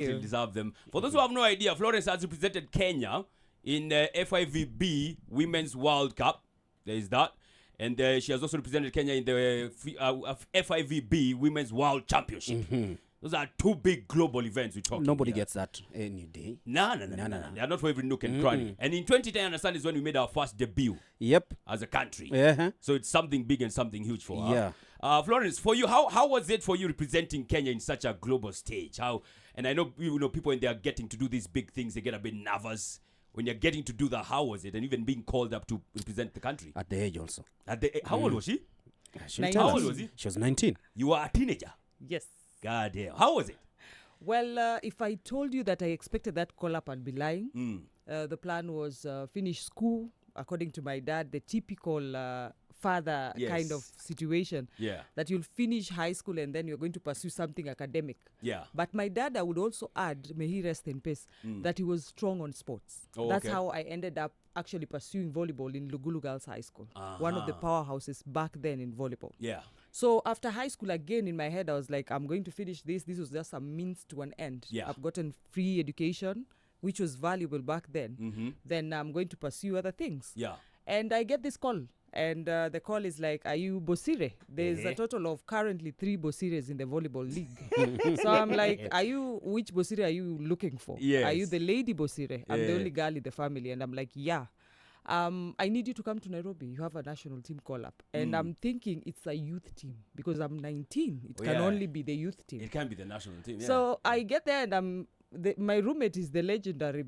Still deserve them. For those who have no idea, Florence has represented Kenya in FIVB Women's World Cup. There is that. And she has also represented Kenya in the FIVB Women's World Championship. Those are two big global events we're talking. Nobody gets that any day. No. They are not for every nook and cranny. And in 2010, I understand, is when we made our first debut. Yep. As a country. Uh-huh. So it's something big and something huge for her. Yeah. Florence, for you, how was it for you representing Kenya in such a global stage? And I know people when they are getting to do these big things, they get a bit nervous. When you're getting to do that, how was it? And even being called up to represent the country? At the age also. How old was she? How old was he? She was 19. You were a teenager? Yes. God damn. How was it? Well, if I told you that I expected that call up, I'd be lying. The plan was finish school, according to my dad, the typical father kind of situation. Yeah. That you'll finish high school and then you're going to pursue something academic. Yeah. But my dad, I would also add, may he rest in peace, that he was strong on sports. Oh, That's okay. how I ended up actually pursuing volleyball in Lugulu Girls High School. One of the powerhouses back then in volleyball. Yeah. So after high school, again, in my head, I was like, I'm going to finish this. This was just a means to an end. Yeah. I've gotten free education, which was valuable back then. Then I'm going to pursue other things. Yeah. And I get this call. And the call is like, are you Bosire? There's a total of currently 3 Bosires in the volleyball league. So I'm like, which Bosire are you looking for? Yes. Are you the lady Bosire? I'm the only girl in the family. And I'm like, yeah. I need you to come to Nairobi. You have a national team call-up. And I'm thinking it's a youth team because I'm 19. It can only be the youth team. It can be the national team, yeah. So I get there and my roommate is the legendary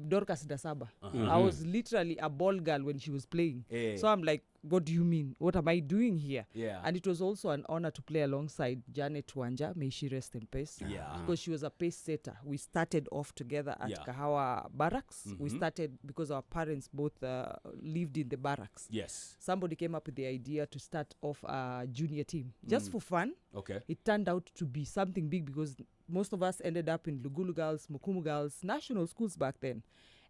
Dorcas Dasaba. I was literally a ball girl when she was playing. So I'm like, what do you mean? What am I doing here? Yeah. And it was also an honor to play alongside Janet Wanja, may she rest in peace. Yeah. Because she was a pace setter. We started off together at Kahawa Barracks. We started because our parents both lived in the barracks. Yes. Somebody came up with the idea to start off a junior team just for fun. Okay. It turned out to be something big because most of us ended up in Lugulu Girls, Mukumu Girls, national schools back then.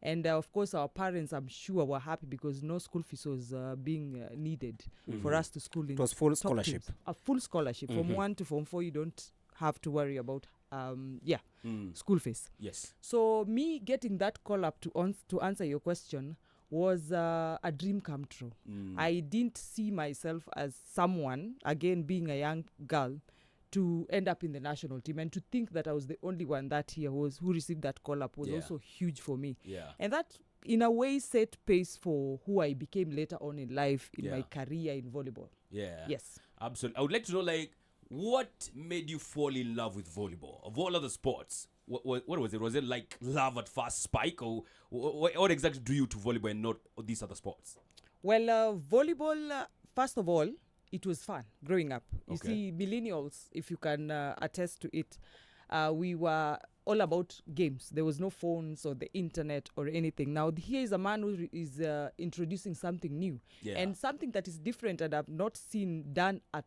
And of course, our parents, I'm sure, were happy because no school fees was being needed for us to school. It was full scholarship. Teams. A full scholarship. From 1 to Form 4, you don't have to worry about school fees. Yes. So me getting that call up to answer your question was a dream come true. I didn't see myself as someone, again, being a young girl, to end up in the national team, and to think that I was the only one that year who received that call up was also huge for me. Yeah. And that in a way set pace for who I became later on in life in my career in volleyball. Yeah. Yes. Absolutely. I would like to know, what made you fall in love with volleyball? Of all other sports, what was it? Was it like love at first spike, or what exactly drew you to volleyball and not these other sports? Well, volleyball, first of all, it was fun growing up. You see, millennials, if you can attest to it, we were all about games. There was no phones or the internet or anything. Now, here is a man who is introducing something new and something that is different and I've not seen done at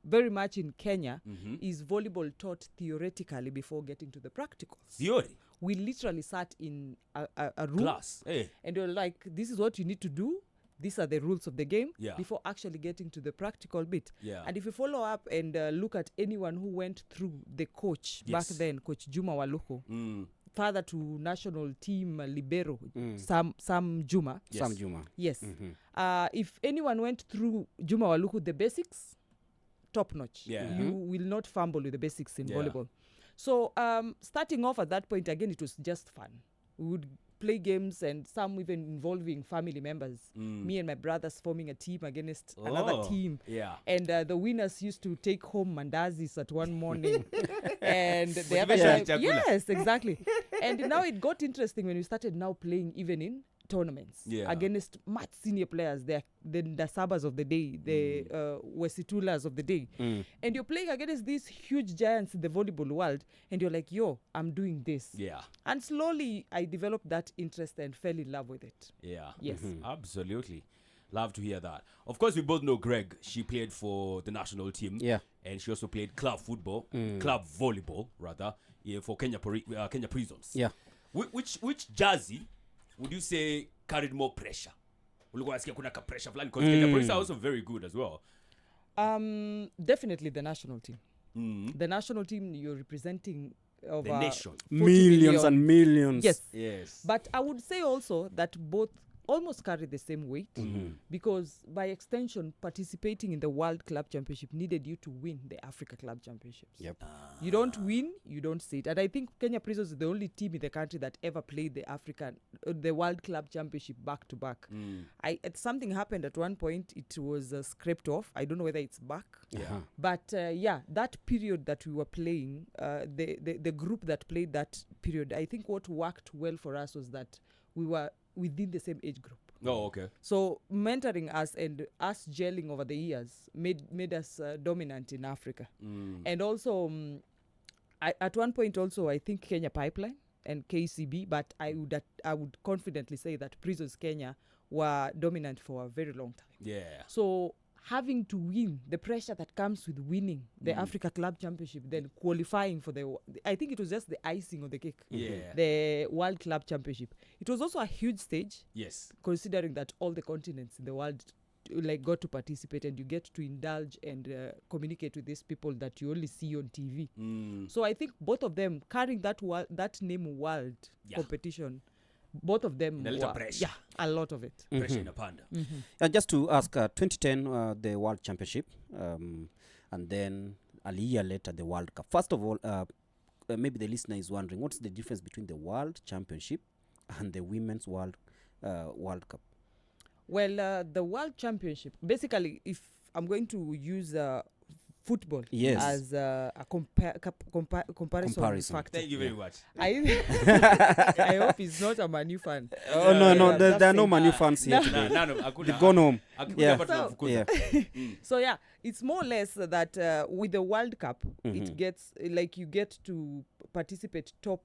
very much in Kenya is volleyball taught theoretically before getting to the practicals. Theory? We literally sat in a room. Class. Hey. And they were like, this is what you need to do. These are the rules of the game before actually getting to the practical bit. Yeah. And if you follow up and look at anyone who went through the coach back then, Coach Juma Waluko, father to national team libero, Sam Juma. Yes. Sam Juma. Yes. If anyone went through Juma Waluko, the basics, top notch. Yeah. You will not fumble with the basics in volleyball. So starting off at that point, again, it was just fun. We would play games and some even involving family members. Me and my brothers forming a team against another team. Yeah. And the winners used to take home mandazis at one morning. And the other Motivation time, yes, exactly. And now it got interesting when we started now playing even in tournaments against much senior players, the Dasabas of the day, the Wesitulas of the day. And you're playing against these huge giants in the volleyball world, and you're like, yo, I'm doing this. Yeah. And slowly I developed that interest and fell in love with it. Yeah. Yes. Absolutely. Love to hear that. Of course, we both know Greg. She played for the national team. Yeah. And she also played club football, club volleyball, rather, for Kenya Prisons. Yeah. Which jersey would you say carried more pressure? Ulikuwa nasikia kuna ka pressure fulani because Kenya Police are also very good as well. Definitely the national team. The national team, you're representing of The nation. 40 Millions million. and millions. Yes. Yes. But I would say also that both almost carry the same weight because by extension, participating in the World Club Championship needed you to win the Africa Club Championships. Yep. You don't win, you don't sit. And I think Kenya Prisons is the only team in the country that ever played the World Club Championship back to back. Something happened at one point. It was scraped off. I don't know whether it's back. Yeah. But that period that we were playing, the group that played that period, I think what worked well for us was that we were within the same age group. Oh, okay. So mentoring us and us gelling over the years made us dominant in Africa. And also, at one point also, I think Kenya Pipeline and KCB, but I would confidently say that Prisons Kenya were dominant for a very long time. Yeah. So having to win, the pressure that comes with winning the Africa Club Championship, then qualifying for I think it was just the icing on the cake. Yeah. The World Club Championship. It was also a huge stage, Yes. considering that all the continents in the world got to participate, and you get to indulge and communicate with these people that you only see on TV. So I think both of them carrying that name world competition, both of them a little pressure. Yeah, a lot of it. Pressure in a panda. Just to ask, 2010, the World Championship, and then a year later, the World Cup. First of all, maybe the listener is wondering, what's the difference between the World Championship and the Women's World Cup? Well, the World Championship, basically, if I'm going to use football as a comparison factor. Thank you very much. I hope it's not a Manu fan. Oh, no, there are no Manu fans here today. They've gone home. So yeah, it's more or less that with the World Cup, it gets you get to participate top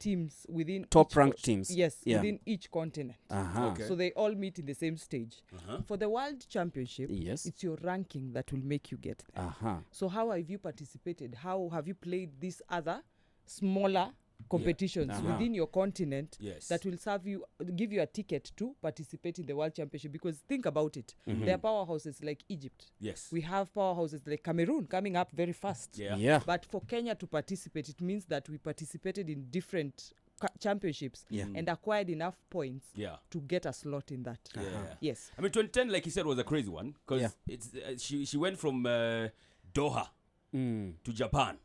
teams within ranked teams. Yes, within each continent. Okay. So they all meet in the same stage. For the World Championship, it's your ranking that will make you get there. So how have you participated? How have you played these other smaller competitions within your continent that will give you a ticket to participate in the World Championship? Because think about it, there are powerhouses like Egypt. Yes. We have powerhouses like Cameroon coming up very fast. Yeah. But for Kenya to participate, it means that we participated in different championships and acquired enough points to get a slot in that. Yes. I mean, 2010, like you said, was a crazy one because it's she went from Doha to Japan.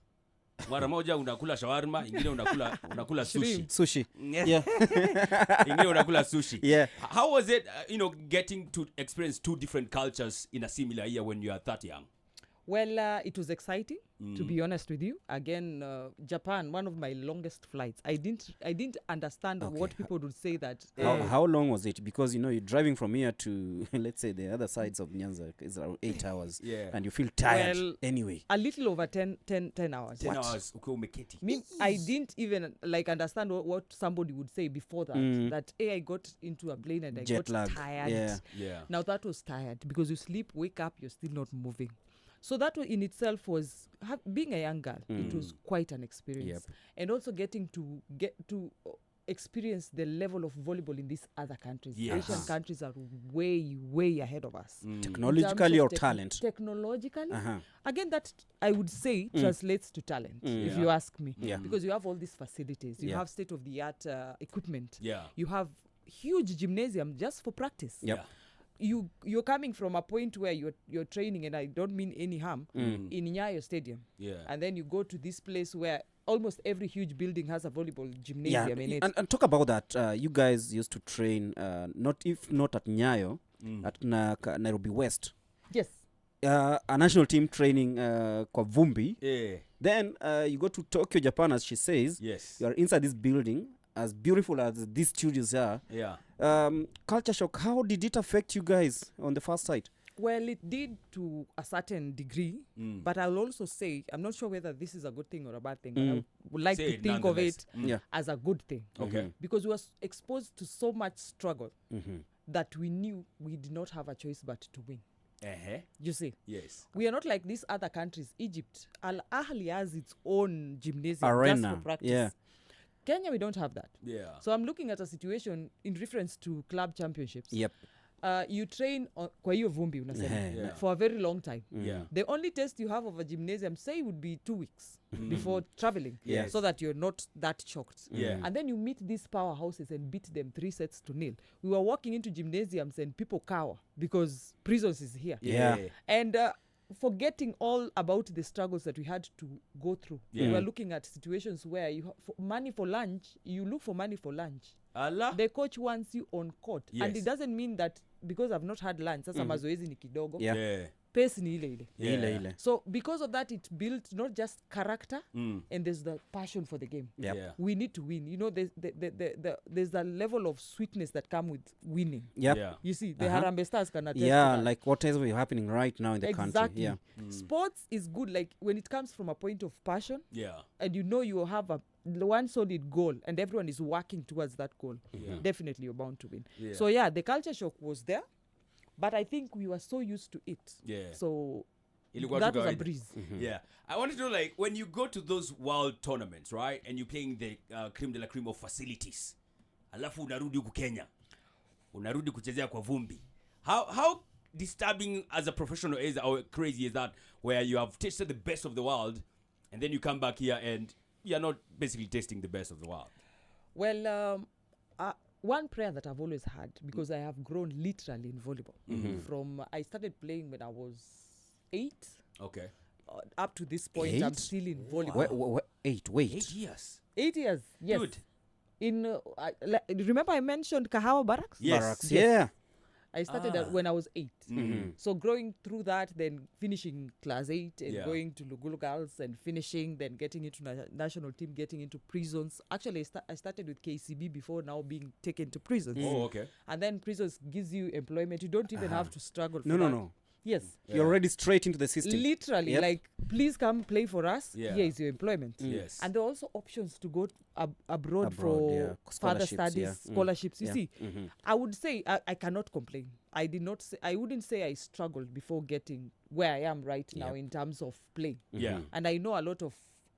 Mara moja unakula shawarma, ingine unakula Sushi. Yeah. Ingine unakula sushi. Yeah. How was it, getting to experience two different cultures in a similar year when you are that young? Well, it was exciting, to be honest with you. Again, Japan, one of my longest flights. I didn't understand what people would say that. How long was it? Because, you're driving from here to, let's say, the other sides of Nyanza. It's around 8 hours. And you feel tired anyway. A little over 10 hours. 10 hours. Okay, umeketi. I didn't even understand what somebody would say before that. That I got into a plane and I Jet got lag. tired. Yeah. Now that was tired because you sleep, wake up, you're still not moving. So that in itself was, being a young girl, it was quite an experience. And also getting to experience the level of volleyball in these other countries. Asian countries are way, way ahead of us. Technologically or talent? Technologically. Again, that I would say translates to talent, if you ask me. Because you have all these facilities. You have state-of-the-art equipment. You have huge gymnasium just for practice. You're coming from a point where you're training, and I don't mean any harm, in Nyayo Stadium. And then you go to this place where almost every huge building has a volleyball gymnasium in it. And talk about that. You guys used to train, not at Nyayo, at Nairobi West. Yes. A national team training kwa Vumbi. Then you go to Tokyo, Japan, as she says. You are inside this building. As beautiful as these studios are, culture shock, how did it affect you guys on the first side? Well, it did to a certain degree, but I'll also say, I'm not sure whether this is a good thing or a bad thing, but I would like to think of it as a good thing. Because we were exposed to so much struggle that we knew we did not have a choice but to win. You see? Yes. We are not like these other countries. Egypt, Al Ahly has its own gymnasium arena just for practice. Kenya, we don't have that. So I'm looking at a situation in reference to club championships. you train kwa hiyo vumbi unasema for a very long time. The only test you have of a gymnasium say would be 2 weeks before traveling, so that you're not that choked. And then you meet these powerhouses and beat them 3 sets to 0. We were walking into gymnasiums and people cower because prisons is here. And forgetting all about the struggles that we had to go through. We were looking at situations where you money for lunch, you look for money for lunch. Allah. The coach wants you on court. And it doesn't mean that because I've not had lunch, sasa mazoezi ni kidogo. Pace ni ile ile. So because of that, it built not just character, and there's the passion for the game. We need to win. You know, there's a level of sweetness that come with winning. You see, the Harambee Stars can attest to that. Like whatever is happening right now in the country. Sports is good, like when it comes from a point of passion, and you know you have one solid goal and everyone is working towards that goal. Definitely you're bound to win. So the culture shock was there. But I think we were so used to it. So that was a breeze. I wanted to know, like, when you go to those world tournaments, right, and you're playing the cream de la cream of facilities, alafu unarudi huku Kenya, unarudi kuchezea kwa vumbi. How disturbing as a professional is, or crazy is that, where you have tasted the best of the world, and then you come back here and you're not basically tasting the best of the world? Well, one prayer that I've always had, because I have grown literally in volleyball. From I started playing when I was 8. Okay. Up to this point, 8? I'm still in volleyball. 8 years. 8 years, yes. Good. In remember I mentioned Kahawa Barracks? Barracks, yeah. I started when I was 8. So growing through that, then finishing class 8 and going to Lugulu Girls and finishing, then getting into national team, getting into prisons. Actually, I started with KCB before now being taken to prisons. Oh, okay. And then prisons gives you employment. You don't even have to struggle for that. No. Yes. You're already straight into the system. Literally, like, please come play for us. Here is your employment. Yes. And there are also options to go abroad for further studies, scholarships. You see, I would say I cannot complain. I wouldn't say I struggled before getting where I am right now in terms of playing. And I know a lot of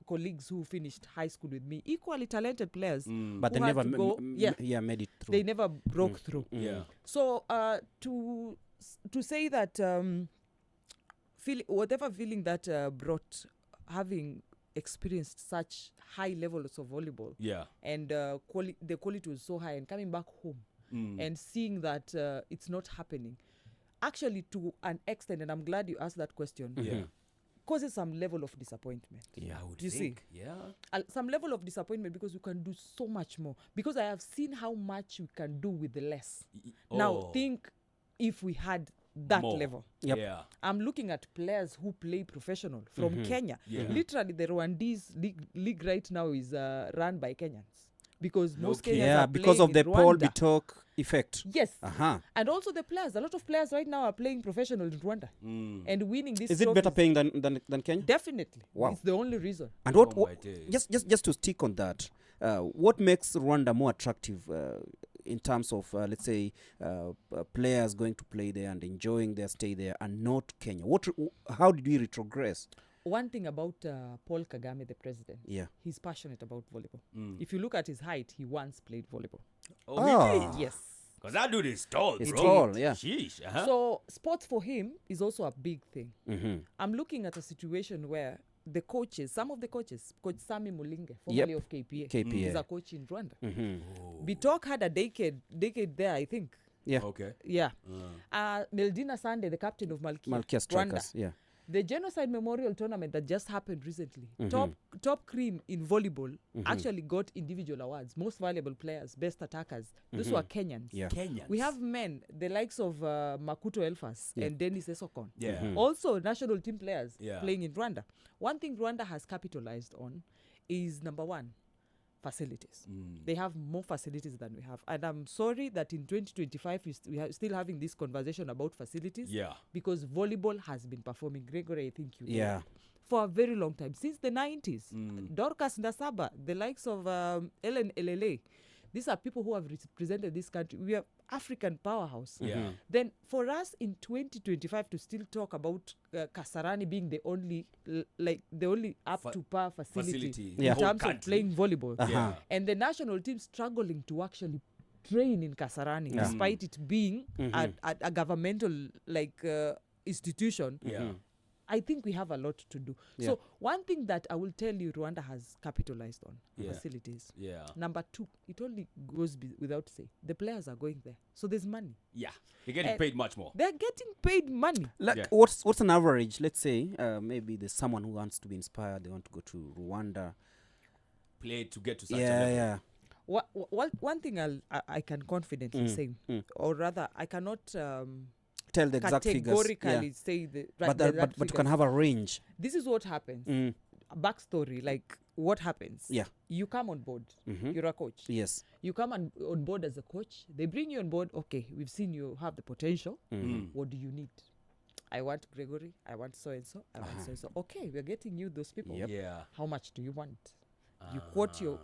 colleagues who finished high school with me, equally talented players, but they never made it through. They never broke through. So to say that whatever feeling that brought having experienced such high levels of volleyball, and the quality was so high, and coming back home and seeing that it's not happening, actually to an extent, and I'm glad you asked that question, causes some level of disappointment. I would think. Some level of disappointment, because we can do so much more, because I have seen how much we can do with the less. Now think if we had that more level. I'm looking at players who play professional from Kenya. Literally the Rwandese league right now is run by Kenyans, because most Kenyans are because of the Paul Bitok effect. Yes. And also the players, a lot of players right now are playing professional in Rwanda and winning this. Is it better paying than Kenya? Definitely. Wow. It's the only reason. And what just to stick on that, what makes Rwanda more attractive in terms of, let's say, players going to play there and enjoying their stay there, and not Kenya? How did we retrogress? One thing about Paul Kagame, the president, he's passionate about volleyball. If you look at his height, he once played volleyball. Oh, yes. Because that dude is tall, He's bro. tall, yeah. Sheesh. So sports for him is also a big thing. I'm looking at a situation where the coaches, some of the coaches, Coach Sami Mulinge, formerly of KPA, is a coach in Rwanda. Bitok had a decade there, I think. Okay. Meldina Sande, the captain of Malkia Strikers, Rwanda. The Genocide Memorial Tournament that just happened recently, top cream in volleyball, actually got individual awards. Most valuable players, best attackers. Those were Kenyans. Kenyans. We have men, the likes of Makuto Elfas and Dennis Esokon. Also national team players playing in Rwanda. One thing Rwanda has capitalized on is, number one, facilities. They have more facilities than we have. And I'm sorry that in 2025 we are still having this conversation about facilities. Because volleyball has been performing, Gregory, I think you know, for a very long time, since the 90s. Dorcas Ndasaba, the likes of Ellen Elele, these are people who have represented this country. We are African powerhouse. Then for us in 2025 to still talk about Kasarani being the only up to par facility in terms of playing volleyball, and the national team struggling to actually train in Kasarani, despite it being a governmental institution. I think we have a lot to do. So one thing that I will tell you Rwanda has capitalized on, facilities. Number 2, it only goes without say. The players are going there. So there's money. Yeah. They're getting paid much more. They're getting paid money. Like what's an average? Let's say maybe there's someone who wants to be inspired. They want to go to Rwanda. Play to get to such a level. One thing I can confidently say, or rather I cannot... tell the exact figures. Categorically say the but you can have a range. This is what happens. A backstory, like what happens. You come on board. You're a coach. Yes. You come on board as a coach. They bring you on board. Okay, we've seen you have the potential. What do you need? I want Gregory. I want so and so. I want so and so. Okay, we're getting you those people. Yeah. How much do you want? You quote you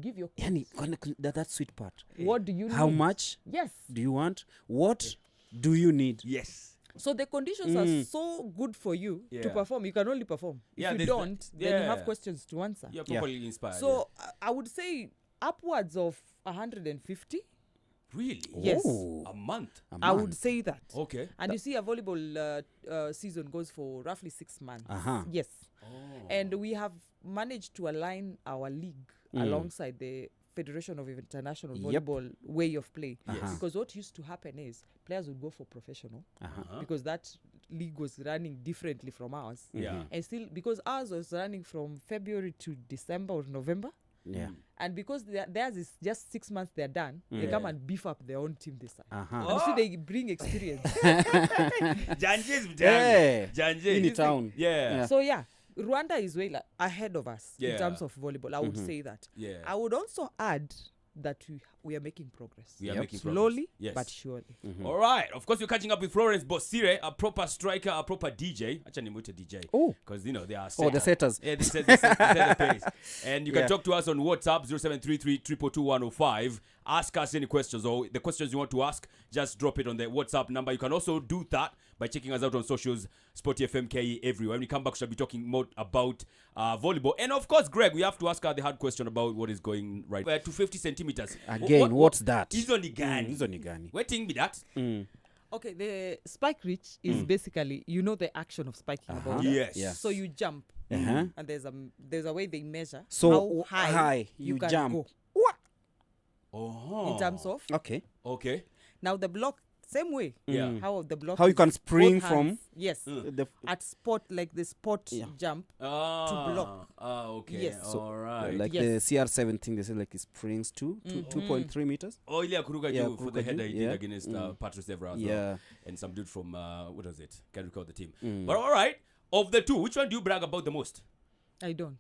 give your quotes. That's sweet part. What do you need? How much? Yes. Do you want? What do you need? Yes. So the conditions are so good for you to perform. You can only perform. If you don't, then you have questions to answer. You're properly inspired. So I would say upwards of 150. Really? Yes. Oh. A month? I would say that. Okay. And you see a volleyball season goes for roughly 6 months. Yes. Oh. And we have managed to align our league alongside the Federation of International Volleyball way of play. Because what used to happen is players would go for professional because that league was running differently from ours. And still, because ours was running from February to December or November. And because theirs is just 6 months, they're done. They come and beef up their own team this time. And so they bring experience. Janje in town. So Rwanda is way ahead of us in terms of volleyball. I would say that. I would also add that we are making progress. We are making slowly, progress. but surely. All right. Of course, you're catching up with Florence Bosire, a proper striker, a proper DJ. Actually, I'm DJ. Oh. Because, they are setters. Oh, the setters. Yeah, they set the pace. And you can talk to us on WhatsApp, 0733 Ask us any questions or the questions you want to ask, just drop it on the WhatsApp number. You can also do that by checking us out on socials, Sport FM KE everywhere. When we come back, we shall be talking more about volleyball. And of course, Greg, we have to ask her the hard question about what is going right. 250 centimeters. Again, what's that? Izoni gani. Waiting be that. Okay, the spike reach is basically, the action of spiking a ball. Yes. So you jump, and there's a way they measure so how high you can jump. go. In terms of Okay. Now the block, same way. How the block. How you can spring both from. hands, yes. At spot like the spot jump to block. Okay. Yes. So, all right. Like the CR7 thing, they say like it springs to 2.3 meters. Oh, yeah, Kuruga Yeah, for the Kuruga header he yeah. did against Patrice Evra as well. And some dude from, what was it? Can't recall the team. But all right, of the two, which one do you brag about the most? I don't.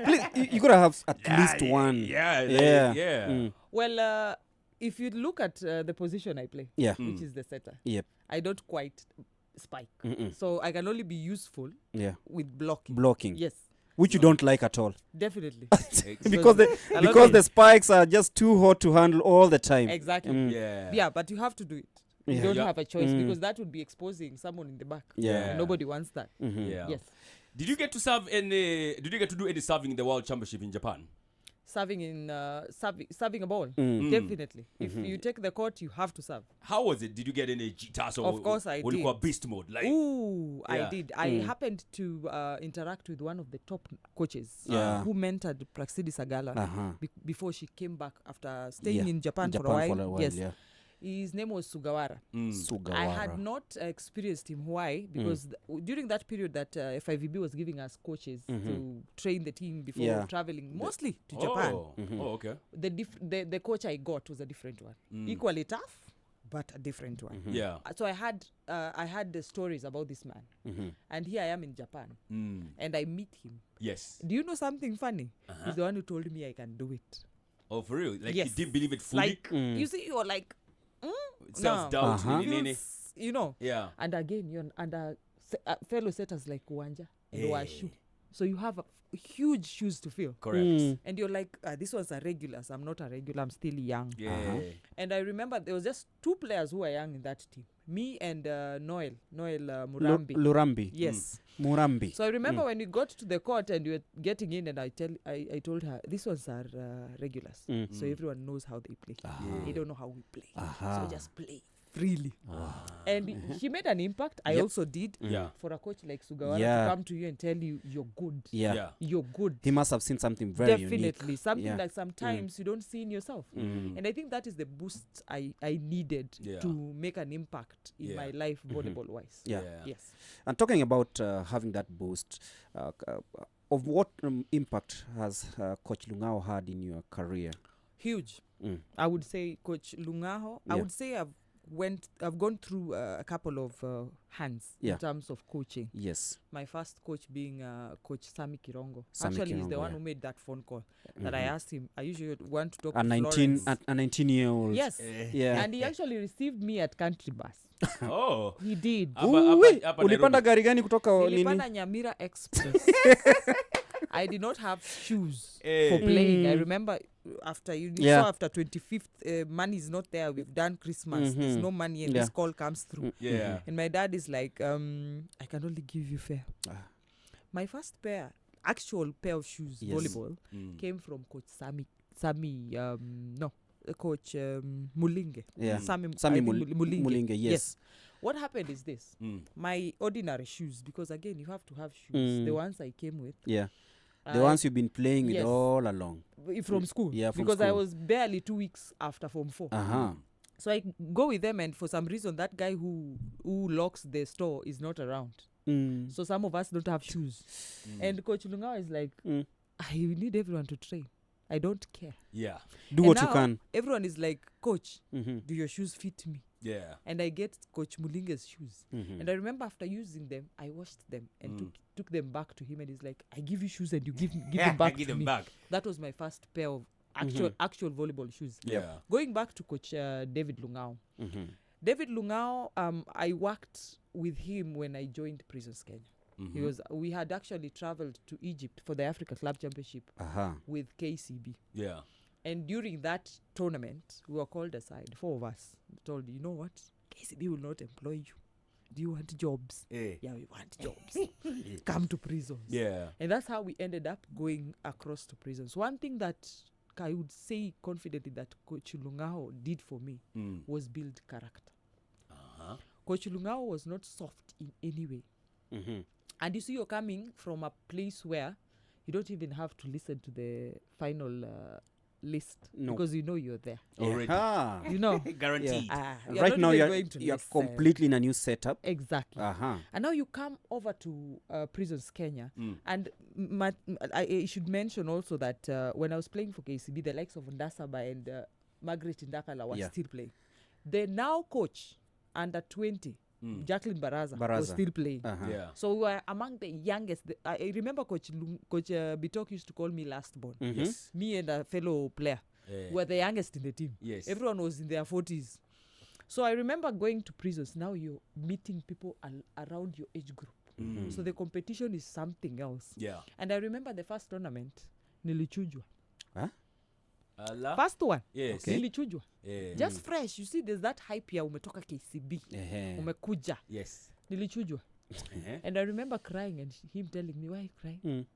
Please, you gotta have at least one. Well, if you look at the position I play, which is the setter, I don't quite spike. So I can only be useful with blocking. Yes. Which you don't like at all. Definitely. because the spikes are just too hot to handle all the time. Exactly. Yeah, but you have to do it. You don't have a choice because that would be exposing someone in the back. Yeah. Nobody wants that. Yes. Did you get to do any serving in the World Championship in Japan? Serving a ball, definitely. If you take the court, you have to serve. How was it? Did you get any jitters? Of course I did. Beast mode? I did. I happened to interact with one of the top coaches who mentored Praxidis Agala before she came back after staying in Japan for a while. Yes. His name was Sugawara. I had not experienced him. Why? Because during that period that FIVB was giving us coaches to train the team before traveling, mostly to Japan. Okay. The coach I got was a different one. Equally tough, but a different one. Yeah. So I had the stories about this man. And here I am in Japan. And I meet him. Yes. Do you know something funny? He's the one who told me I can do it. Oh, for real? Like, you didn't believe it fully? Like, you see, you're like, self-doubt. Yeah. And again, you're under fellow setters like Wanja and Washu. So you have huge shoes to fill. Correct. And you're like, this one's a regular, so I'm not a regular, I'm still young. Yeah. And I remember there was just 2 players who were young in that team, Me and Noel Murambi. Lurambi. Yes. Murambi. So I remember when we got to the court and we were getting in, and I told her, these ones are regulars. So everyone knows how they play. They don't know how we play. So just play freely. And he made an impact. I also did. For a coach like Sugawara to come to you and tell you you're good. You're good. He must have seen something very unique. Definitely. Something that sometimes you don't see in yourself. And I think that is the boost I needed to make an impact in my life volleyball-wise. Yes. And talking about having that boost, of what impact has Coach Lungao had in your career? Huge. I would say Coach Lungao, I would say I've gone through a couple of hands in terms of coaching. Yes. My first coach being Coach Sami Kirongo. Sami Actually, he's Kirongo, the one who made that phone call that I asked him. I usually want to talk to Florence. A 19-year-old. Yes. And he actually received me at country bus. Oh. He did. Ulipanda gari gani kutoka nini? Nilipanda Nyamira Express. I did not have shoes for playing. I remember after 25th, money is not there. We've done Christmas. There's no money, and this call comes through. And my dad is like, I can only give you fare. My first actual pair of shoes, volleyball, came from Coach Coach Mulinge. Sami Mulinge, yes. What happened is this. My ordinary shoes, because again, you have to have shoes. The ones I came with. The ones you've been playing with all along. From school. From because school. I was barely 2 weeks after Form 4. So I go with them, and for some reason, that guy who locks the store is not around. So some of us don't have shoes. And Coach Lungao is like, I need everyone to train. I don't care. Do what you can. Everyone is like, Coach, do your shoes fit me? And I get Coach Mulinge's shoes. And I remember after using them, I washed them and took them back to him. And he's like, I give you shoes and you give them back to me. That was my first pair of actual volleyball shoes. Going back to Coach David Lungao. David Lungao, I worked with him when I joined Prisons Kenya. We had actually traveled to Egypt for the Africa Club Championship with KCB. And during that tournament, we were called aside, 4 of us, told, you know what, KCB will not employ you. Do you want jobs? Yeah, we want jobs. Come to Prisons. And that's how we ended up going across to Prisons. One thing that I would say confidently that Coach Lungao did for me was build character. Coach Lungao was not soft in any way. And you see, you're coming from a place where you don't even have to listen to the final list because you know you're there already. You know, guaranteed. Right now you're completely in a new setup. Exactly. And now you come over to Prisons Kenya, and I should mention also that when I was playing for KCB, the likes of Ndasaba and Margaret Ndakala were still playing. The now coach under 20, Jacqueline Baraza was still playing. So we were among the youngest. I remember Coach Bitok used to call me last born. Me and a fellow player were the youngest in the team. Everyone was in their 40s. So I remember going to Prisons. Now you're meeting people around your age group. So the competition is something else. And I remember the first tournament, nilichujwa. First one. Nilichujwa. Just fresh. You see, there's that hype ya umetoka KCB. Umekuja. Nilichujwa. And I remember crying and him telling me, why are you crying?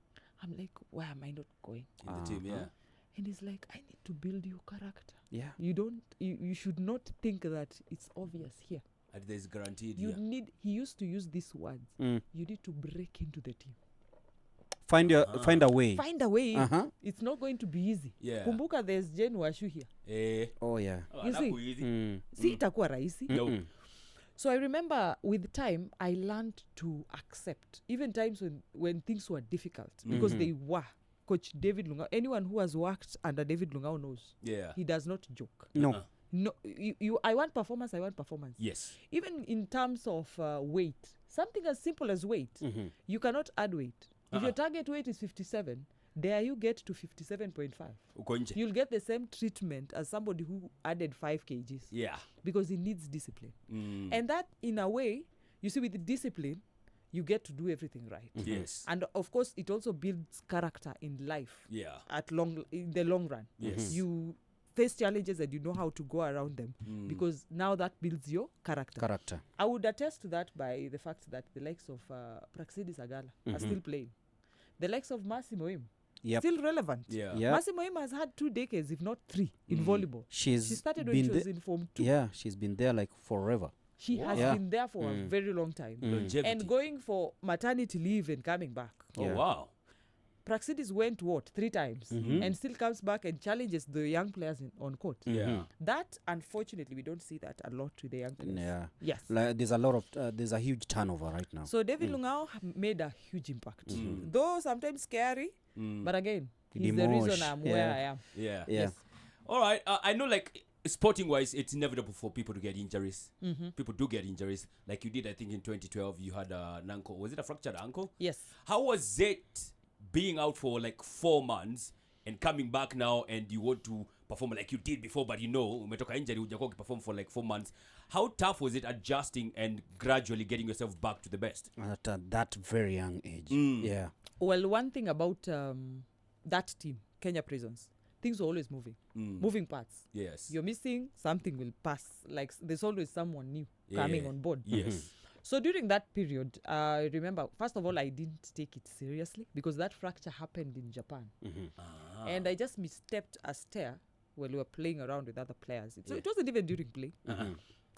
I'm like, why am I not going? In the team, And he's like, I need to build your character. You should not think that it's obvious here. And there's guaranteed. He used to use these words. You need to break into the team. Find a way. Find a way. It's not going to be easy. Kumbuka, there's Jane Washu here. You see? See, itakuwa rahisi. So I remember with time, I learned to accept, even times when things were difficult, because they were. Coach David Lungao, anyone who has worked under David Lungao knows. He does not joke. No. I want performance. Even in terms of weight, something as simple as weight, you cannot add weight. If your target weight is 57, there you get to 57.5. You'll get the same treatment as somebody who added 5 kgs. Because he needs discipline. And that, in a way, you see, with the discipline, you get to do everything right. And of course, it also builds character in life. In the long run. You face challenges and you know how to go around them, because now that builds your character. I would attest to that by the fact that the likes of Praxidis Agala are still playing. The likes of Mercy Moim, still relevant. Mercy Moim has had 2 decades, if not 3, in volleyball. She started when she was in Form 2. Yeah, she's been there like forever. She has been there for a very long time. Longevity. And going for maternity leave and coming back. Oh, wow. Praxidis went 3 times and still comes back and challenges the young players on court. That, unfortunately, we don't see that a lot with the young players. Yes. Like, there's a lot of there's a huge turnover right now. So David Lungao made a huge impact, though sometimes scary, but again, he's the reason I'm where I am. Yes. All right. I know, like, sporting wise, it's inevitable for people to get injuries. People do get injuries, like you did. I think in 2012 you had an ankle. Was it a fractured ankle? Yes. How was it being out for like 4 months and coming back now, and you want to perform like you did before, but umetoka injury, hujakuwa perform for like 4 months? How tough was it adjusting and gradually getting yourself back to the best at that very young age? Well, one thing about that team, Kenya Prisons, things are always moving parts. Yes. You're missing, something will pass. Like, there's always someone new coming on board. Yes. So during that period, I remember, first of all, I didn't take it seriously because that fracture happened in Japan. And I just misstepped a stair while we were playing around with other players. So it wasn't even during play.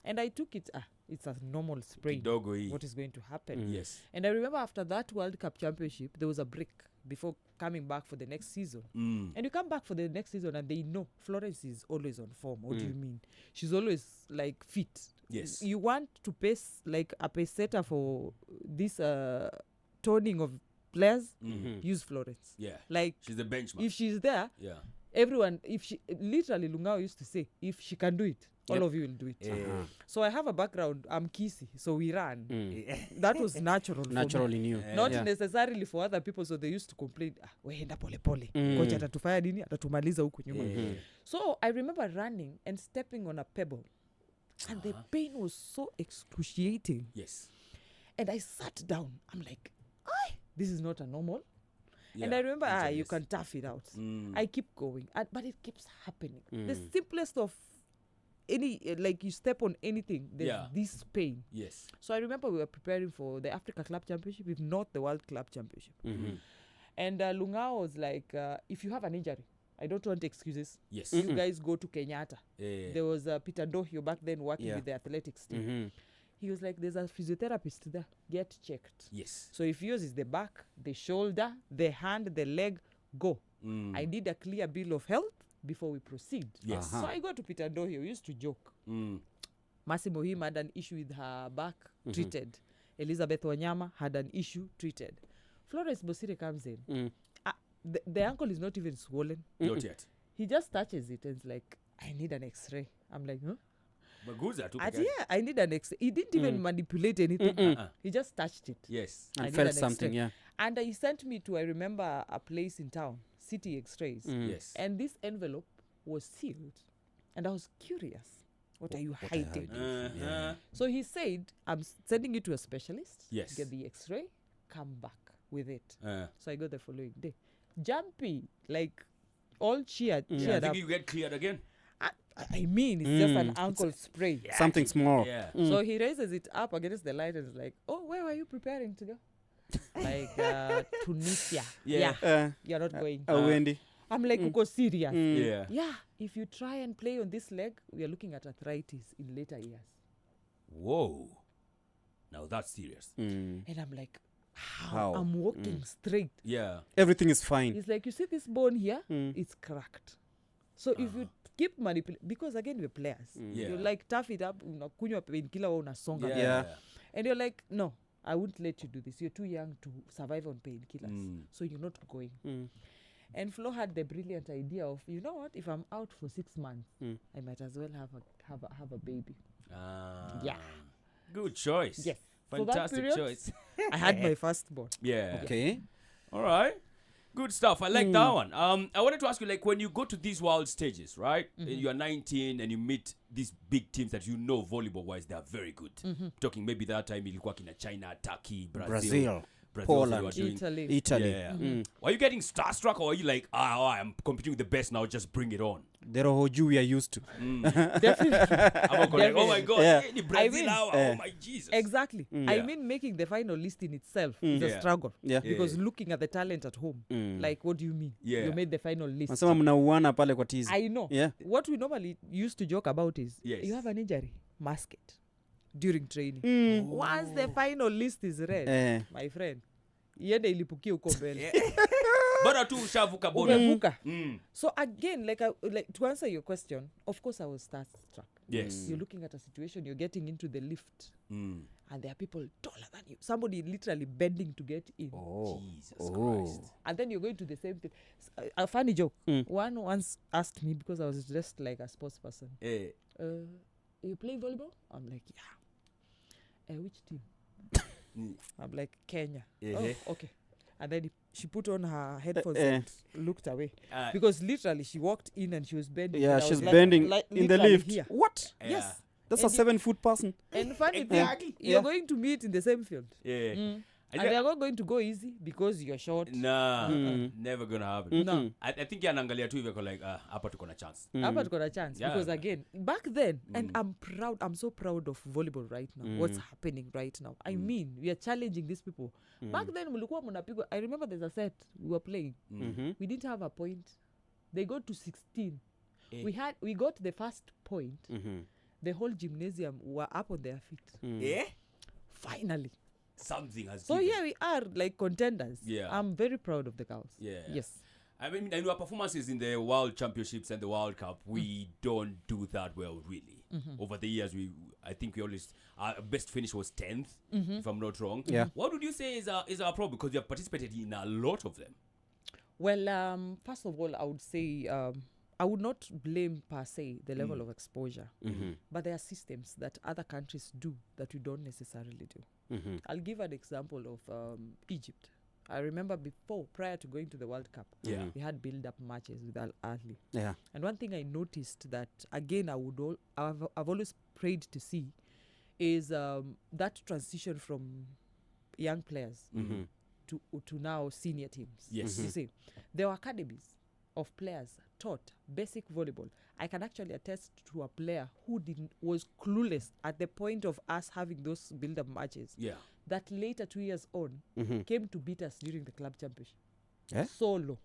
And I took it, it's a normal sprain. What is going to happen? Yes. And I remember after that World Cup Championship, there was a break before coming back for the next season. And you come back for the next season and they know Florence is always on form. What do you mean? She's always like fit. Yes. You want to pace like a pace setter for this toning of players, use Florence. Yeah. Like, she's the benchmark. if she's there, everyone, if she, literally Lungao used to say, if she can do it, all of you will do it. So I have a background, I'm Kisi, so we ran. That was natural. Naturally new. Not necessarily for other people, so they used to complain, weenda pole pole. Coach atatufanya nini, atatumaliza huku nyuma. So I remember running and stepping on a pebble. And the pain was so excruciating. Yes. And I sat down. I'm like, this is not a normal. And I remember, you can tough it out. I keep going. But it keeps happening. The simplest of any, like you step on anything, there's this pain. Yes. So I remember we were preparing for the Africa Club Championship, if not the World Club Championship. And Lungao was like, if you have an injury, I don't want excuses. Yes. You guys go to Kenyatta. There was Peter Ndohio back then working with the athletics team. He was like, there's a physiotherapist there. Get checked. Yes. So if yours is the back, the shoulder, the hand, the leg, go. I need a clear bill of health before we proceed. Yes. So I go to Peter Ndohio. We used to joke. Massimo Him had an issue with her back, treated. Elizabeth Wanyama had an issue, treated. Florence Bosire comes in. The ankle is not even swollen. Not yet. He just touches it and it's like, I need an x-ray. I'm like, huh? I need an x-ray. He didn't even manipulate anything. He just touched it. Yes. And felt something, And he sent me to, I remember, a place in town, City X-rays. Yes. And this envelope was sealed. And I was curious. What are you hiding? So he said, I'm sending you to a specialist. Yes. Get the x-ray. Come back with it. So I got the following day. Jumpy, like all cheered I up. think you get cleared again. I mean, it's just an ankle spray. Something small. So he raises it up against the light and is like, oh, where were you preparing to go? Like Tunisia. You're not going. Wendy. I'm like, uko serious? Yeah. If you try and play on this leg, we are looking at arthritis in later years. Whoa. Now that's serious. And I'm like, how? I'm walking straight. Yeah. Everything is fine. It's like, you see this bone here? It's cracked. So if you keep manipulating, because again, we're players. You like tough it up, unakunywa painkiller wa unasonga. And you're like, no, I won't let you do this. You're too young to survive on painkillers. So you're not going. And Flo had the brilliant idea of, you know what, if I'm out for 6 months, I might as well have a baby. Good choice. Yes. Fantastic period, choice. I had my firstborn. Yeah. Okay. All right. Good stuff. I like that one. I wanted to ask you, like, when you go to these world stages, right? You are 19 and you meet these big teams that you know volleyball-wise, they are very good. Talking maybe that time ilikuwa kina China, Turkey, Brazil. Brazil Poland. were doing. Italy. Yeah. Were you getting starstruck, or were you like, I'm competing with the best now, just bring it on? The Rohoju we are used to. Definitely. Oh my God, Yeah. Brazil, oh my Jesus. Exactly. I Yeah. mean, making the final list in itself is a Yeah. struggle. Yeah. Because looking at the talent at home, like, what do you mean? Yeah. You made the final list. Nasema mnauana pale kwa tizi. I know. Yeah. What we normally used to joke about is, Yes. you have an injury, mask it during training. Once the final list is read, my friend, iende ilipukie uko mbele. Bora tu ushavuka boda. Umevuka. So again, like to answer your question, of course I was starstruck. Yes. You're looking at a situation, you're getting into the lift, and there are people taller than you. Somebody literally bending to get in. Jesus Christ. And then you're going to the same thing. A funny joke. One once asked me, because I was dressed like a sports person, you play volleyball? I'm like, yeah. Which team? I'm like, Kenya. Oh, okay. And then she put on her headphones and looked away. Because literally she walked in and she was bending. Yeah, she's bending in the lift. Here. What? Yes. That's And a 7-foot person. And funny Exactly. thing, you're going to meet in the same field. Yeah. And they're not going to go easy because you're short. Nah, never gonna happen. No. I think yanaangalia tu hivyo like hapa tuko na chance. Hapa tuko na chance. Yeah. Because again, back then, and I'm so proud of volleyball right now. What's happening right now. I mean, we are challenging these people. Back then, mulikuwa mnapigwa. I remember there's a set we were playing. We didn't have a point. They got to 16. We got the first point. The whole gymnasium were up on their feet. Finally. Something has So given. here we are, like contenders. Yeah. I'm very proud of the girls. Yeah. Yes. I mean, in our performances in the World Championships and the World Cup, we don't do that well, really. Over the years, I think we always our best finish was 10th, if I'm not wrong. Yeah. What would you say is our problem? Because you have participated in a lot of them. Well, first of all, I would say I would not blame per se the level of exposure, but there are systems that other countries do that we don't necessarily do. I'll give an example of Egypt. I remember prior to going to the World Cup, we had build-up matches with Al Ahly. Yeah. And one thing I noticed that, again, I've always prayed to see is that transition from young players to now senior teams. Yes. You see, there were academies of players taught basic volleyball. I can actually attest to a player who was clueless at the point of us having those build-up matches. Yeah. That later, 2 years on, came to beat us during the club championship. Eh? Solo.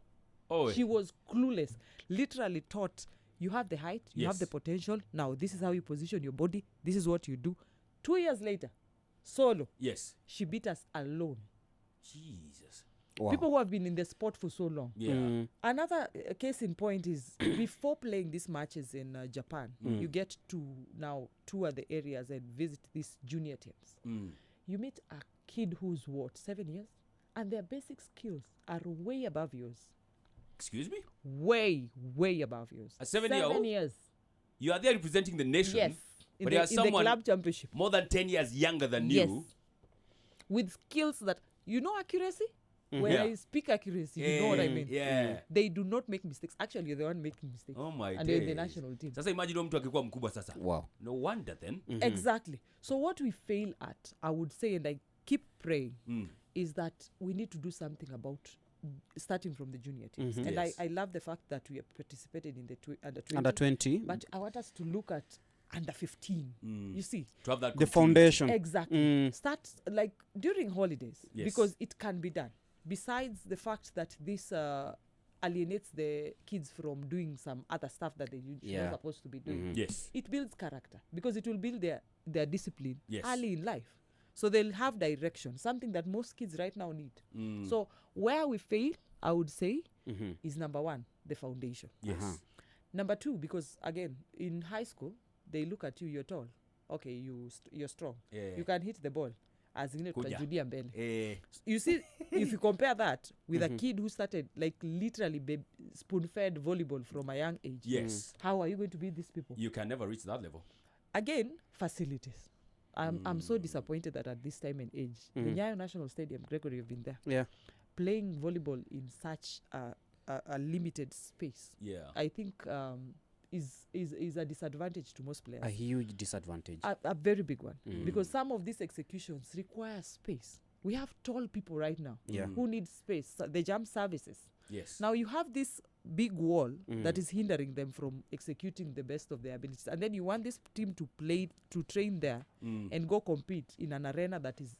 Oh, She was clueless. Literally taught, you have the height, you have the potential. Now, this is how you position your body. This is what you do. 2 years later, solo. Yes. She beat us alone. Jesus. Wow. People who have been in the sport for so long. Yeah. Another case in point is before playing these matches in Japan, you get to now tour the areas and visit these junior teams. You meet a kid who's 7 years, and their basic skills are way above yours. Excuse me? Way above yours. A 7-year-old? 7 years. You are there representing the nation. Yes. But in you are the someone club championship. more than 10 years younger than Yes. you. With skills that, accuracy? When Yeah. I speak accuracy, you know what I mean. Yeah. They do not make mistakes. Actually, you're the one making mistakes. Oh my And they're in the days. national team. Sasa imagine huyo mtu akikuwa mkubwa sasa. Wow. No wonder then. Exactly. So what we fail at, I would say, and I keep praying, is that we need to do something about starting from the junior teams. And Yes. I love the fact that we have participated in the under 20. Under 20. But I want us to look at under 15. You see? To have that The continuity. foundation. Exactly. Start like during holidays, Yes. because it can be done. Besides the fact that this alienates the kids from doing some other stuff that they're not supposed to be doing. Yes. It builds character because it will build their discipline Yes. early in life. So they'll have direction, something that most kids right now need. So where we fail, I would say, is number one, the foundation. Yes. Number two, because again, in high school, they look at you, you're tall. Okay, you're strong. Yeah. You can hit the ball. As in Kuja. Judia mbele. Eh. You see, if you compare that with a kid who started like literally spoon-fed volleyball from a young age. Yes. How are you going to beat these people? You can never reach that level. Again, facilities. I'm so disappointed that at this time and age, the Nyayo National Stadium, Gregory, you've been there. Yeah. Playing volleyball in such a limited space. Yeah. I think is a disadvantage to most players. A huge disadvantage. A very big one. Because some of these executions require space. We have tall people right now who need space. So the jump services. Yes. Now you have this big wall that is hindering them from executing the best of their abilities. And then you want this team to train there and go compete in an arena that is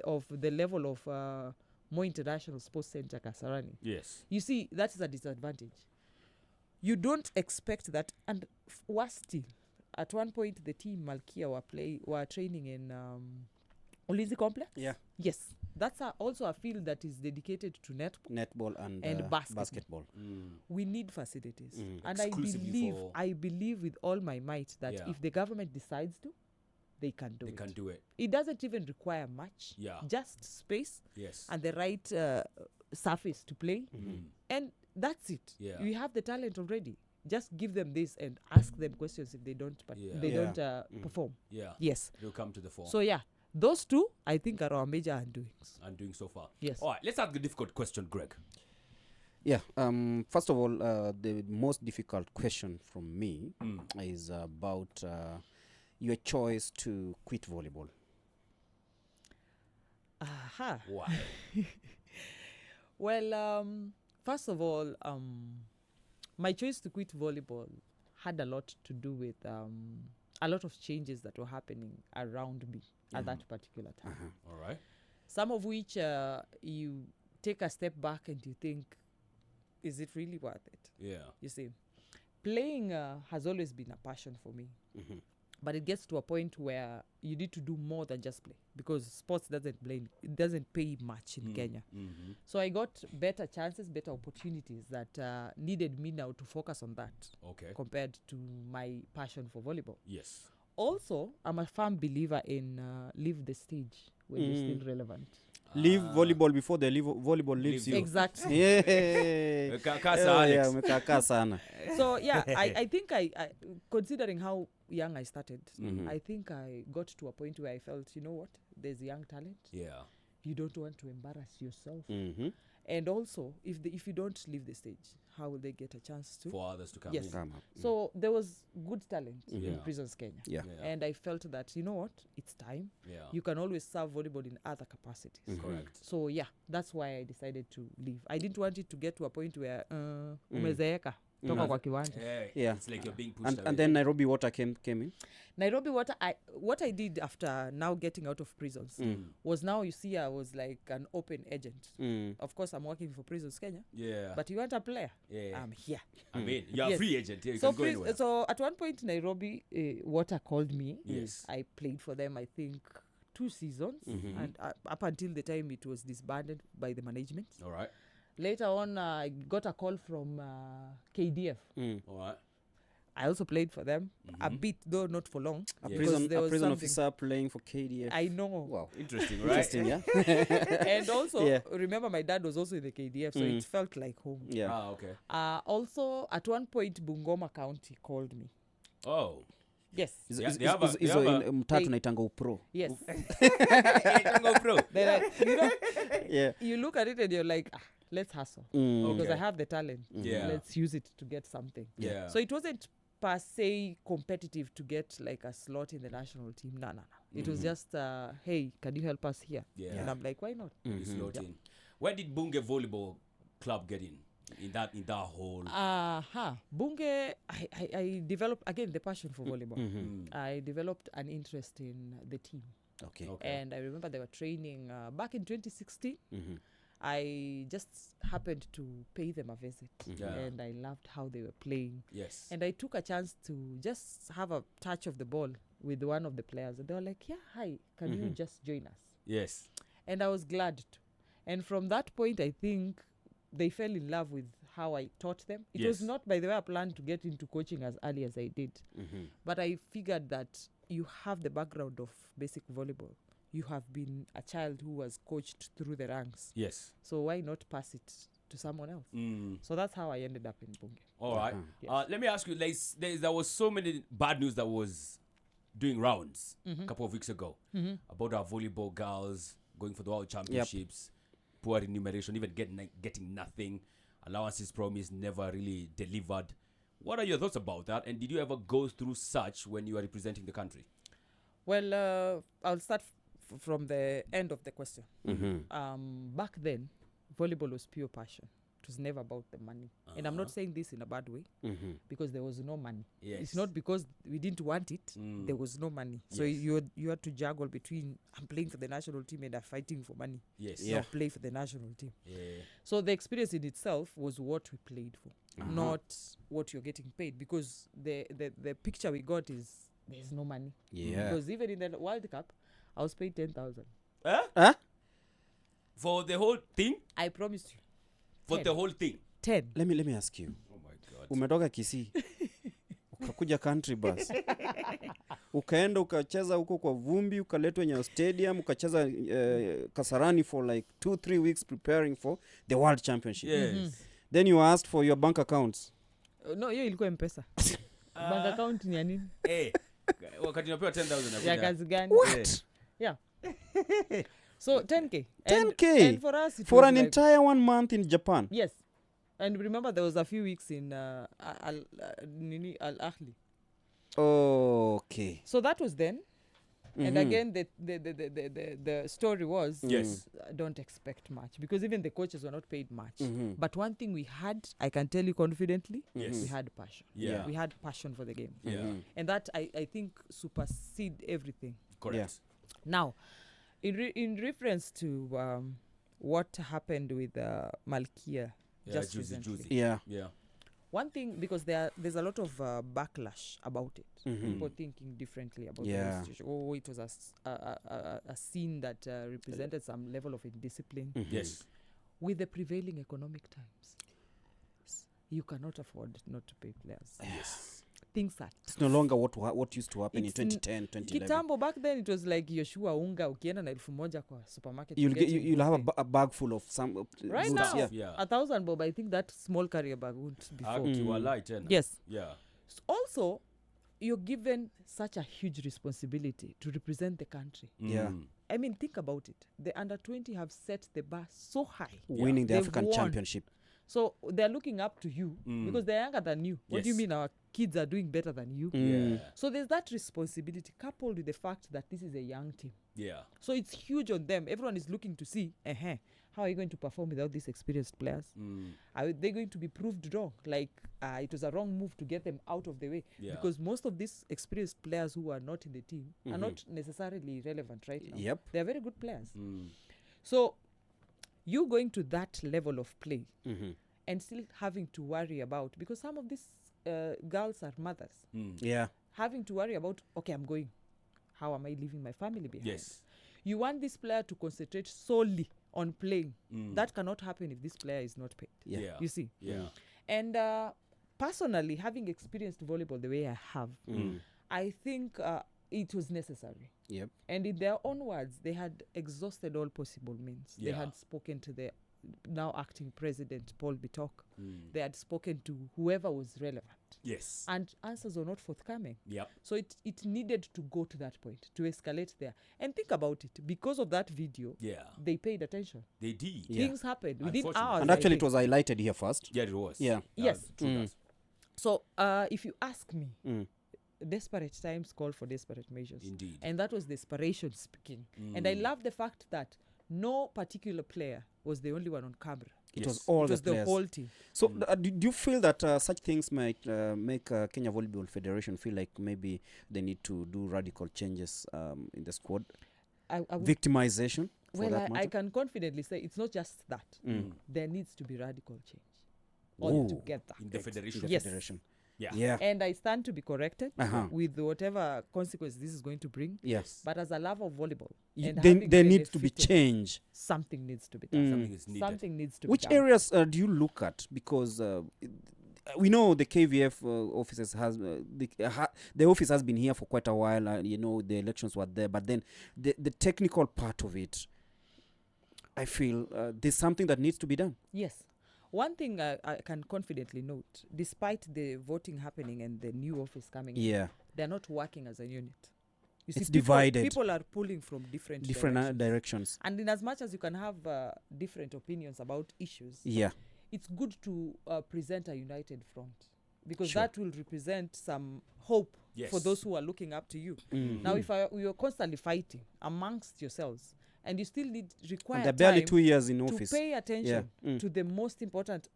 of the level of more international sports center Kasarani. Yes. You see, that is a disadvantage. You don't expect that. And worse still, at one point the team Malkia were training in Ulinzi Complex. Yeah. Yes. That's also a field that is dedicated to netball and basketball. We need facilities. And Exclusively I believe with all my might that if the government decides to, they can do it. It doesn't even require much. Yeah. Just space and the right surface to play. And that's it. Yeah. We have the talent already. Just give them this and ask them questions if they don't perform. Yeah. Yes. They'll come to the fore. So yeah, those two I think are our major undoings. Undoing so far. Yes. All right, let's ask a difficult question, Greg. Yeah. First of all, the most difficult question from me is about your choice to quit volleyball. Aha. Why? Well, first of all, my choice to quit volleyball had a lot to do with a lot of changes that were happening around me at that particular time. All right. Some of which you take a step back and you think, is it really worth it? Yeah. You see, playing has always been a passion for me. But it gets to a point where you need to do more than just play, because sports doesn't pay much in Kenya. So I got better chances, better opportunities that needed me now to focus on that compared to my passion for volleyball. Yes. Also, I'm a firm believer in leave the stage when you're still relevant. Leave volleyball before the volleyball leaves you. Exactly. Yeah. So yeah, I think I considering how young I started, I think I got to a point where I felt, you know what, there's young talent. Yeah. You don't want to embarrass yourself. And also, if you don't leave the stage, how will they get a chance to? For others to come Yes. in. So there was good talent in Prisons Kenya. Yeah. And I felt that, you know what, it's time. Yeah. You can always serve volleyball in other capacities. Correct. So yeah, that's why I decided to leave. I didn't want it to get to a point where umezeeka toka kwa kiwanja. Yeah. It's like you're being pushed away. And then Nairobi Water came in. Nairobi Water, what I did after now getting out of prisons was, now you see I was like an open agent. Of course, I'm working for Prisons Kenya. Yeah. But you want a player? Yeah. I'm here. I mean, you're a free agent. Yeah, you so can go anywhere. So at one point, Nairobi Water called me. Yes. I played for them, I think, 2 seasons. And up until the time it was disbanded by the management. All right. Later on, I got a call from KDF. All right. I also played for them a bit, though not for long. A prison officer playing for KDF. I know. Wow. Interesting, right? Interesting, yeah. And also, remember my dad was also in the KDF, so it felt like home. Yeah. Ah, okay. Also, at one point, Bungoma County called me. Oh. Yes. Mtatu naitanga upro. Yes. Pro. You look at it and you're like, let's hustle. Because I have the talent. Yeah. Let's use it to get something. Yeah. So it wasn't per se competitive to get like a slot in the national team. No. It was just, hey, can you help us here? Yeah. And I'm like, why not? You slot in. Where did Bunge Volleyball Club get in that whole? Bunge, I developed, again, the passion for volleyball. I developed an interest in the team. Okay. And I remember they were training back in 2016. I just happened to pay them a visit. And I loved how they were playing. Yes. And I took a chance to just have a touch of the ball with one of the players. And they were like, yeah, hi, can you just join us? Yes. And I was glad to. And from that point, I think they fell in love with how I taught them. It was not, by the way, I planned to get into coaching as early as I did. But I figured that you have the background of basic volleyball. You have been a child who was coached through the ranks. Yes. So why not pass it to someone else? So that's how I ended up in Bunge. All right. Yes. Let me ask you, there was so many bad news that was doing rounds a couple of weeks ago about our volleyball girls going for the World Championships, poor remuneration, even getting nothing, allowances promised, never really delivered. What are your thoughts about that? And did you ever go through such when you are representing the country? Well, I'll start from the end of the question. Back then, volleyball was pure passion. It was never about the money. And I'm not saying this in a bad way, because there was no money. It's not because we didn't want it. There was no money. So you had to juggle between I'm playing for the national team and I'm fighting for money. Not play for the national team. So the experience in itself was what we played for, not what you're getting paid. Because the picture we got is there's no money. Because even in the World Cup, I was paid 10,000. For the whole thing? I promised you. For 10. The whole thing? 10. Let me ask you. Oh my God. Umetoka Kisii. Ukakuja country bus. Ukaenda ukacheza huko kwa vumbi, ukaletwa Nyayo Stadium, ukacheza Kasarani for like 2-3 weeks preparing for the World Championship. Then you asked for your bank accounts. No, hiyo ilikuwa M-Pesa. Bank account ni ya nini? Wakati unapewa 10,000 ya kazi gani? What? Yeah. So 10K. 10K? And for us, for an entire 1 month in Japan? Yes. And remember, there was a few weeks in Al-Ahli. Okay. So that was then. And again, the story was, don't expect much. Because even the coaches were not paid much. But one thing we had, I can tell you confidently, we had passion. We had passion for the game. And that, I think, supersede everything. Correct. Now, in reference to what happened with Malkia, just recently. Yeah. One thing, because there's a lot of backlash about it. People thinking differently about the situation. Oh, it was a scene that represented some level of indiscipline. Yes. With the prevailing economic times, you cannot afford not to pay players. Yes. Things are it's no longer what used to happen in 2010, 2011. Kitambo, back then it was like Yoshua unga ukienda na 1,000 kwa supermarket. You'll have a bag full of some right goods, now. 1,000 bob. I think that small carrier bag wouldn't before. Yes. Yeah. Also, you're given such a huge responsibility to represent the country. I mean, think about it. The under-20 have set the bar so high. Winning the African Championship. So they're looking up to you because they're younger than you. What do you mean our kids are doing better than you? So there's that responsibility coupled with the fact that this is a young team. So it's huge on them. Everyone is looking to see, how are you going to perform without these experienced players? Are they going to be proved wrong? Like it was a wrong move to get them out of the way. Because most of these experienced players who are not in the team are not necessarily relevant right now. They're very good players. So you going to that level of play and still having to worry about, because some of these girls are mothers. Having to worry about, okay, I'm going. How am I leaving my family behind? You want this player to concentrate solely on playing. That cannot happen if this player is not paid. You see? And personally, having experienced volleyball the way I have, I think it was necessary. And in their own words, they had exhausted all possible means. They had spoken to the now acting president, Paul Bitok. They had spoken to whoever was relevant. And answers were not forthcoming. So it needed to go to that point, to escalate there. And think about it. Because of that video, they paid attention. They did. Things happened within hours. And actually it was highlighted here first. Yeah, it was. Yes. So if you ask me, desperate times call for desperate measures. Indeed. And that was desperation speaking. And I love the fact that no particular player was the only one on camera. It was all the players. The whole team. So do you feel that such things might make Kenya Volleyball Federation feel like maybe they need to do radical changes in the squad? Victimization? Well, I can confidently say it's not just that. There needs to be radical change altogether. In the federation? Yes. Federation. And I stand to be corrected with whatever consequence this is going to bring. But as a lover of volleyball, there needs to be change. Something needs to be done. Something needs to be done. Which areas do you look at? Because we know the KVF offices has the office has been here for quite a while. The elections were there, but then the technical part of it, I feel there's something that needs to be done. Yes. One thing I can confidently note, despite the voting happening and the new office coming in, they're not working as a unit. You see, it's divided. People are pulling from different directions. And in as much as you can have different opinions about issues, it's good to present a united front. because that will represent some hope for those who are looking up to you. Now, if you're constantly fighting amongst yourselves, and you still require they're barely time 2 years in to office. pay attention to the most important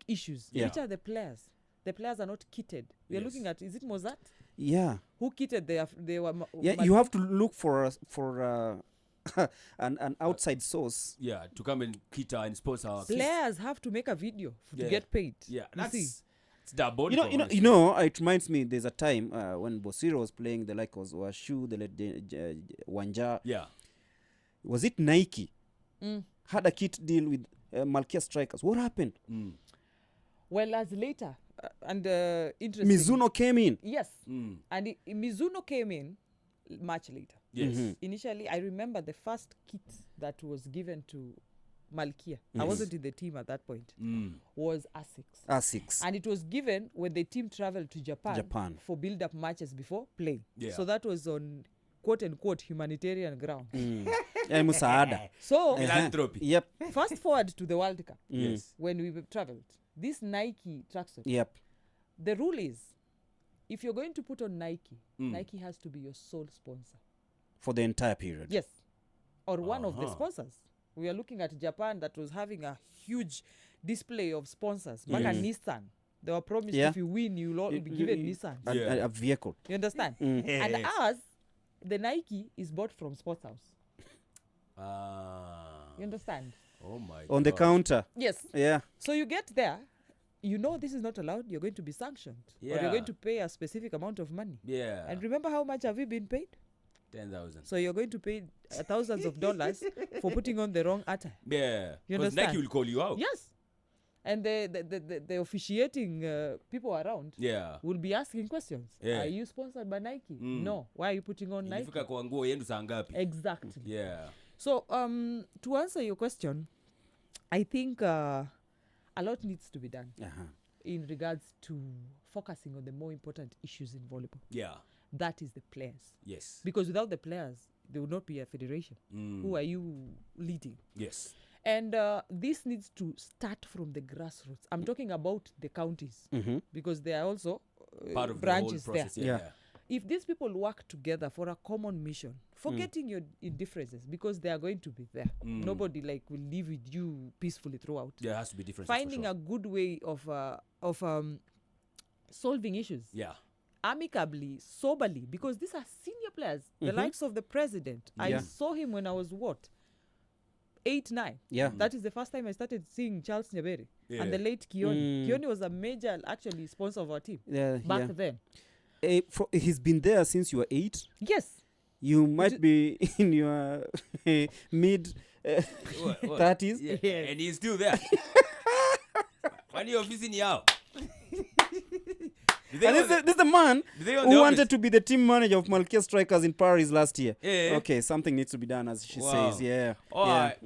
issues, which are the players. The players are not kitted. We are looking at, is it Mozart? Yeah. Who kitted? They were. You have to look for an outside source. Yeah, to come and kit and sponsor our players have to make a video to get paid. Yeah, it's diabolical. It reminds me. There's a time when Bosire was playing the like Washu, the Wanja. Yeah. Was it Nike? Had a kit deal with Malkia Strikers. What happened? Well, as later and interesting. Mizuno came in. Yes, and Mizuno came in much later. Yes. Initially, I remember the first kit that was given to Malkia. I wasn't in the team at that point. Was ASICS. And it was given when the team traveled to Japan. For build-up matches before playing. Yeah. So that was on quote-unquote humanitarian ground. So, philanthropy. Yep. Fast forward to the World Cup. Yes. When we traveled. This Nike tracksuit. Yep. The rule is, if you're going to put on Nike, Nike has to be your sole sponsor. For the entire period. Yes. Or one of the sponsors. We are looking at Japan that was having a huge display of sponsors. Back at Nissan. They were promised if you win, you'll be given Nissan. A vehicle. You understand? And ours, the Nike is bought from Sports House. You understand? Oh my God. On the counter. Yes. Yeah. So you get there, this is not allowed, you're going to be sanctioned. Or you're going to pay a specific amount of money. Yeah. And remember how much have you been paid? 10,000. So you're going to pay thousands of dollars for putting on the wrong attire. Yeah. You understand? Nike will call you out. Yes. And the officiating people around will be asking questions. Are you sponsored by Nike? No. Why are you putting on Nike? Exactly. Yeah. So to answer your question, I think a lot needs to be done in regards to focusing on the more important issues in volleyball. Yeah. That is the players. Yes. Because without the players, there would not be a federation. Who are you leading? Yes. And this needs to start from the grassroots. I'm talking about the counties because there are also part of branches the whole process, there. If these people work together for a common mission, forgetting your differences, because they are going to be there. Nobody will live with you peacefully throughout. There has to be differences. Finding a good way of solving issues. Yeah. Amicably, soberly, because these are senior players, the likes of the president. I saw him when I was 8, 9. Yeah. That is the first time I started seeing Charles Nyaberi and the late Kioni. Kioni was a major sponsor of our team back then. He's been there since you were 8. Yes. You might be in your mid 30s. Yeah. And he's still there. When you're visiting out. This is the man who wanted to be the team manager of Malkia Strikers in Paris last year. Okay, something needs to be done, as she says. Yeah. All right.